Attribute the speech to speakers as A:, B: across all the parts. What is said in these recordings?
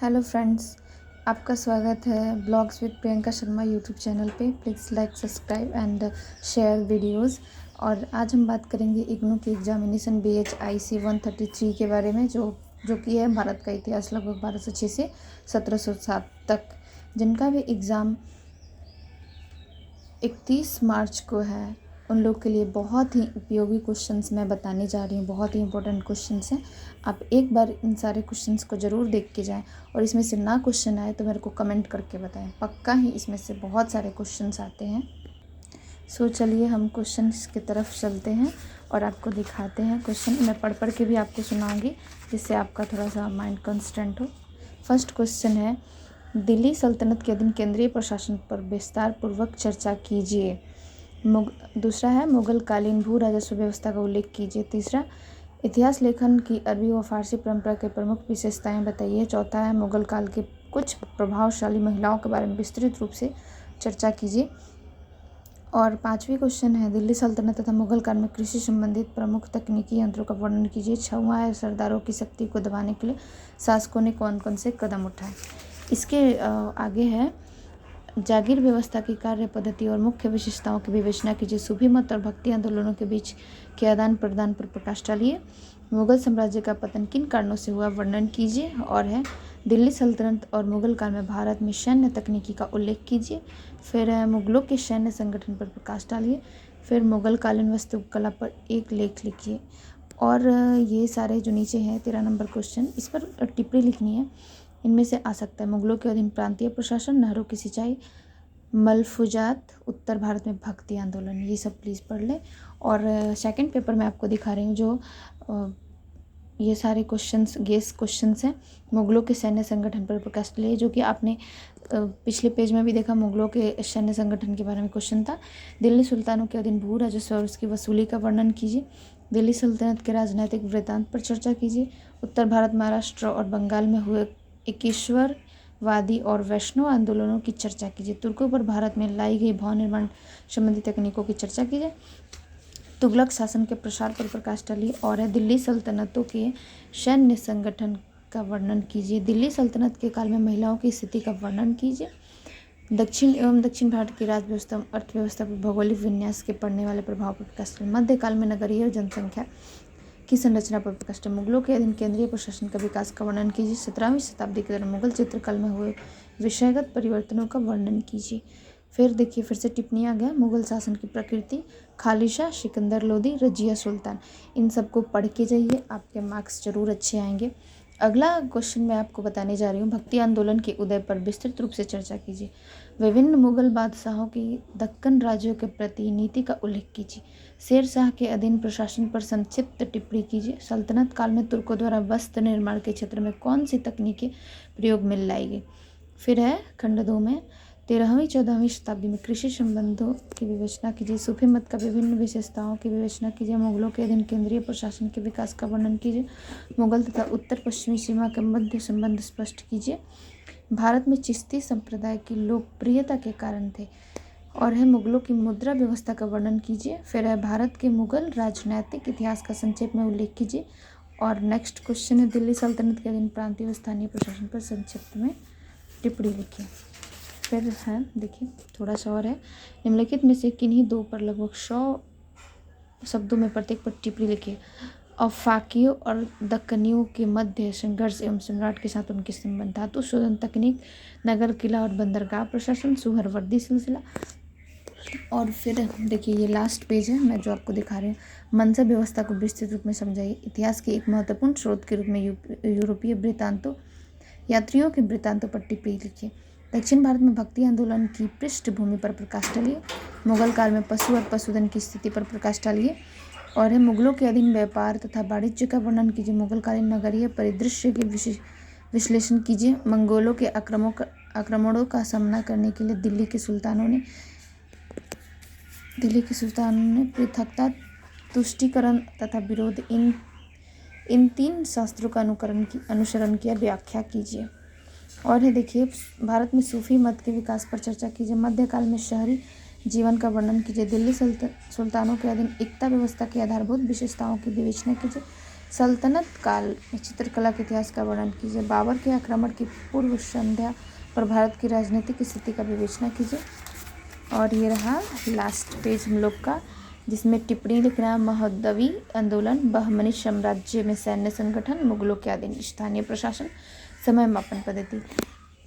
A: Hello friends, आपका स्वागत है blogs with Priyanka Sharma YouTube channel पे। Please like, subscribe and share videos. और आज हम बात करेंगे इग्नू की एग्जामिनेशन BHIC 133 के बारे में, जो कि है भारत का इतिहास लगभग 1206 से 1707 तक। जिनका भी एग्ज़ाम 31 मार्च को है, उन लोग के लिए बहुत ही उपयोगी क्वेश्चंस मैं बताने जा रही हूँ। बहुत ही इंपॉर्टेंट क्वेश्चंस हैं। आप एक बार इन सारे क्वेश्चंस को ज़रूर देख के जाएं, और इसमें से ना क्वेश्चन आए तो मेरे को कमेंट करके बताएं। पक्का ही इसमें से बहुत सारे क्वेश्चंस आते हैं। सो चलिए हम क्वेश्चंस की तरफ चलते हैं और आपको दिखाते हैं क्वेश्चन। मैं पढ़ के भी आपको सुनाऊँगी, जिससे आपका थोड़ा सा माइंड कॉन्स्टेंट हो। फर्स्ट क्वेश्चन है, दिल्ली सल्तनत के अधीन केंद्रीय प्रशासन पर विस्तार पूर्वक चर्चा कीजिए। दूसरा है, मुगल कालीन भू राजस्व व्यवस्था का उल्लेख कीजिए। तीसरा, इतिहास लेखन की अरबी व फारसी परंपरा के प्रमुख विशेषताएं बताइए। चौथा है, मुगल काल के कुछ प्रभावशाली महिलाओं के बारे में विस्तृत रूप से चर्चा कीजिए। और पांचवी क्वेश्चन है, दिल्ली सल्तनत तथा मुगल काल में कृषि संबंधित प्रमुख तकनीकी यंत्रों का वर्णन कीजिए। छठवां है, सरदारों की शक्ति को दबाने के लिए शासकों ने कौन कौन से कदम उठाए। इसके आगे है, जागीर व्यवस्था की कार्य पद्धति और मुख्य विशेषताओं की विवेचना कीजिए। सूफी मत और भक्ति आंदोलनों के बीच के आदान प्रदान पर प्रकाश डालिए। मुगल साम्राज्य का पतन किन कारणों से हुआ, वर्णन कीजिए। और है, दिल्ली सल्तनत और मुगल काल में भारत में सैन्य तकनीकी का उल्लेख कीजिए। फिर है, मुगलों के सैन्य संगठन पर प्रकाश डालिए। फिर मुगल कालीन वास्तुकला पर एक लेख लिखिए। और ये सारे जो नीचे हैं 13 नंबर क्वेश्चन, इस पर टिप्पणी लिखनी है। इनमें से आ सकता है, मुगलों के अधीन प्रांतीय प्रशासन, नहरों की सिंचाई, मलफूजात, उत्तर भारत में भक्ति आंदोलन। ये सब प्लीज़ पढ़ लें। और सेकंड पेपर में आपको दिखा रही हूँ, जो ये सारे क्वेश्चंस गेस क्वेश्चंस हैं। मुगलों के सैन्य संगठन पर प्रकाश डालिए, जो कि आपने पिछले पेज में भी देखा, मुगलों के सैन्य संगठन के बारे में क्वेश्चन था। दिल्ली सुल्तानों के अधीन भू राजस्व और उसकी वसूली का वर्णन कीजिए। दिल्ली सल्तनत के राजनीतिक वृत्तांत पर चर्चा कीजिए। उत्तर भारत, महाराष्ट्र और बंगाल में हुए एकेश्वरवादी और वैष्णव आंदोलनों की चर्चा कीजिए। तुर्कों पर भारत में लाई गई भवन निर्माण संबंधी तकनीकों की चर्चा कीजिए। तुगलक शासन के प्रसार पर प्रकाश डालिए। और है, दिल्ली सल्तनतों के सैन्य संगठन का वर्णन कीजिए। दिल्ली सल्तनत के काल में महिलाओं की स्थिति का वर्णन कीजिए। दक्षिण भारत की राज्य व्यवस्था और अर्थव्यवस्था पर भौगोलिक विन्यास के पड़ने वाले प्रभाव पर प्रकाश डालिए। मध्यकाल में नगरीय जनसंख्या की संरचना पर प्रकाश डालिए। मुगलों के अधीन केंद्रीय प्रशासन का विकास का वर्णन कीजिए। 17वीं शताब्दी के दौरान मुगल चित्रकला में हुए विषयगत परिवर्तनों का वर्णन कीजिए। फिर देखिए, फिर से टिप्पणी आ गया, मुगल शासन की प्रकृति, खालिशा, सिकंदर लोदी, रजिया सुल्तान। इन सबको पढ़ के जाइए, आपके मार्क्स जरूर अच्छे आएंगे। अगला क्वेश्चन मैं आपको बताने जा रही हूँ, भक्ति आंदोलन के उदय पर विस्तृत रूप से चर्चा कीजिए। विभिन्न मुगल बादशाहों की दक्कन राज्यों के प्रति नीति का उल्लेख कीजिए। शेर शाह के अधीन प्रशासन पर संक्षिप्त टिप्पणी कीजिए। सल्तनत काल में तुर्कों द्वारा वस्त्र निर्माण के क्षेत्र में कौन सी तकनीकें प्रयोग में लाई गई। फिर है, खंड 2 में 13वीं-14वीं शताब्दी में कृषि संबंधों की विवेचना कीजिए। सूफी मत का विभिन्न विशेषताओं की विवेचना कीजिए। मुगलों के अधीन केंद्रीय प्रशासन के विकास का वर्णन कीजिए। मुगल तथा उत्तर पश्चिमी सीमा के मध्य संबंध स्पष्ट कीजिए। भारत में चिश्ती संप्रदाय की लोकप्रियता के कारण थे। और है, मुगलों की मुद्रा व्यवस्था का वर्णन कीजिए। फिर है, भारत के मुगल राजनैतिक इतिहास का संक्षेप में उल्लेख कीजिए। और नेक्स्ट क्वेश्चन है, दिल्ली सल्तनत के अधीन प्रांतीय व स्थानीय प्रशासन पर संक्षिप्त में टिप्पणी लिखिए। फिर है, देखिए थोड़ा सा और है, निम्नलिखित में से किन्हीं दो पर लगभग 100 शब्दों में प्रत्येक पर टिप्पणी लिखिए। अफाकियों और दक्कनियों के मध्य संघर्ष एवं सम्राट के साथ उनके संबंध, धातु शोधन तकनीक, नगर किला और बंदरगाह प्रशासन, सुहरवर्दी सिलसिला। और फिर देखिए, ये लास्ट पेज है मैं जो आपको दिखा रही हूँ, मनसा व्यवस्था को विस्तृत रूप में समझाइए। इतिहास के एक महत्वपूर्ण स्रोत के रूप में यूरोपीय वृत्तांतों, यात्रियों के वृत्तांतों पर टिप्पणी लिखिए। दक्षिण भारत में भक्ति आंदोलन की पृष्ठभूमि पर प्रकाश डालिए। मुगल काल में पशु और पशुधन की स्थिति पर प्रकाश डालिए। और है, मुगलों के अधीन व्यापार तथा वाणिज्य का वर्णन कीजिए। मुगलकालीन नगरीय परिदृश्य के विश्लेषण कीजिए। मंगोलों के आक्रमणों का सामना करने के लिए दिल्ली के सुल्तानों ने पृथकता, तुष्टीकरण तथा विरोध, इन 3 शास्त्रों का अनुसरण किया। व्याख्या कीजिए। और है, देखिए, भारत में सूफी मत के विकास पर चर्चा कीजिए। मध्यकाल में शहरी जीवन का वर्णन कीजिए। दिल्ली सुल्तानों के अधीन एकता व्यवस्था की आधारभूत विशेषताओं की विवेचना कीजिए। सल्तनत काल में चित्रकला के इतिहास का वर्णन कीजिए। बाबर के आक्रमण की पूर्व संध्या पर भारत की राजनीतिक स्थिति का विवेचना कीजिए। और ये रहा लास्ट पेज हम लोग का, जिसमें टिप्पणी लिखना, महोदवी आंदोलन, बहमनी साम्राज्य में सैन्य संगठन, मुगलों के अधीन स्थानीय प्रशासन, समय मापन पद्धति।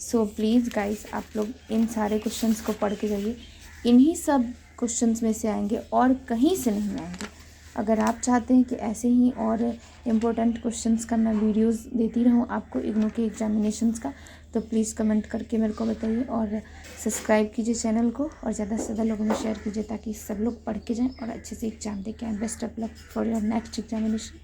A: सो प्लीज़ गाइस, आप लोग इन सारे क्वेश्चंस को पढ़ के जाइए। इन्हीं सब क्वेश्चंस में से आएंगे और कहीं से नहीं आएंगे। अगर आप चाहते हैं कि ऐसे ही और इम्पोर्टेंट क्वेश्चंस का मैं वीडियोस देती रहूं आपको इग्नू के एग्जामिनेशंस का, तो प्लीज़ कमेंट करके मेरे को बताइए और सब्सक्राइब कीजिए चैनल को और ज़्यादा से ज़्यादा लोगों में शेयर कीजिए ताकि सब लोग पढ़ के जाएं और अच्छे से एग्जाम दे के आएँ। Best of luck for your next examination.